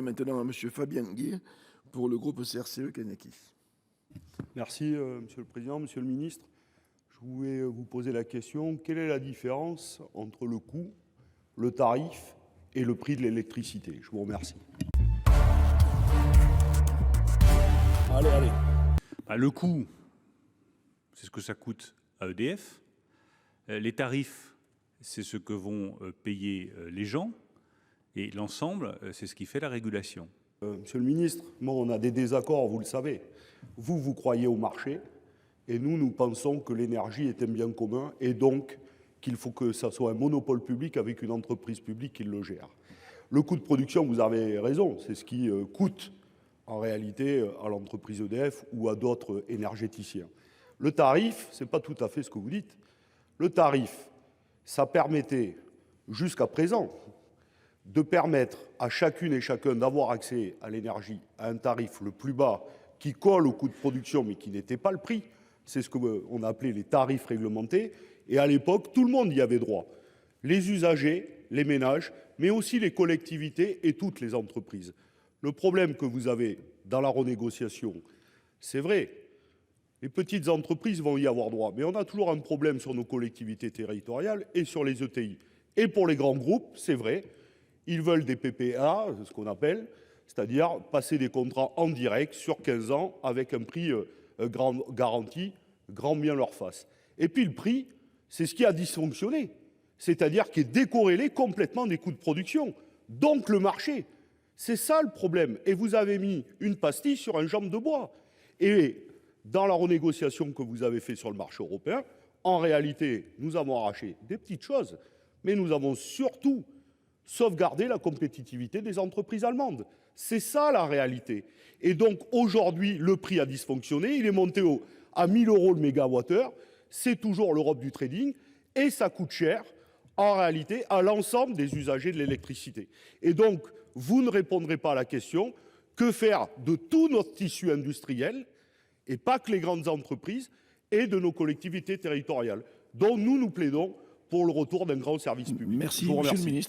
maintenant à Monsieur Fabien Guy pour le groupe CRCE Kanaky. Merci, Monsieur le Président, Monsieur le Ministre. Je voulais vous poser la question, quelle est la différence entre le coût, le tarif et le prix de l'électricité? Je vous remercie. Allez. Le coût, c'est ce que ça coûte à EDF. Les tarifs, c'est ce que vont payer les gens. Et l'ensemble, c'est ce qui fait la régulation. Monsieur le Ministre, moi, on a des désaccords, vous le savez. Vous croyez au marché, et nous pensons que l'énergie est un bien commun, et donc qu'il faut que ça soit un monopole public avec une entreprise publique qui le gère. Le coût de production, vous avez raison, c'est ce qui coûte en réalité à l'entreprise EDF ou à d'autres énergéticiens. Le tarif, c'est pas tout à fait ce que vous dites. Le tarif, ça permettait jusqu'à présent de permettre à chacune et chacun d'avoir accès à l'énergie à un tarif le plus bas qui colle au coût de production mais qui n'était pas le prix. C'est ce qu'on a appelé les tarifs réglementés. Et à l'époque, tout le monde y avait droit. Les usagers, les ménages, mais aussi les collectivités et toutes les entreprises. Le problème que vous avez dans la renégociation, c'est vrai, les petites entreprises vont y avoir droit, mais on a toujours un problème sur nos collectivités territoriales et sur les ETI. Et pour les grands groupes, c'est vrai, ils veulent des PPA, ce qu'on appelle, c'est-à-dire passer des contrats en direct sur 15 ans avec un prix garanti, grand bien leur face. Et puis le prix, c'est ce qui a dysfonctionné, c'est-à-dire qui est décorrélé complètement des coûts de production. Donc le marché, c'est ça le problème. Et vous avez mis une pastille sur un jambe de bois. Et dans la renégociation que vous avez fait sur le marché européen, en réalité, nous avons arraché des petites choses, mais nous avons surtout sauvegardé la compétitivité des entreprises allemandes. C'est ça la réalité. Et donc aujourd'hui, le prix a dysfonctionné, il est monté à 1 000 € le mégawattheure, c'est toujours l'Europe du trading, et ça coûte cher, en réalité, à l'ensemble des usagers de l'électricité. Et donc, vous ne répondrez pas à la question, que faire de tout notre tissu industriel, et pas que les grandes entreprises, et de nos collectivités territoriales, dont nous plaidons pour le retour d'un grand service public. Merci, Monsieur le Ministre.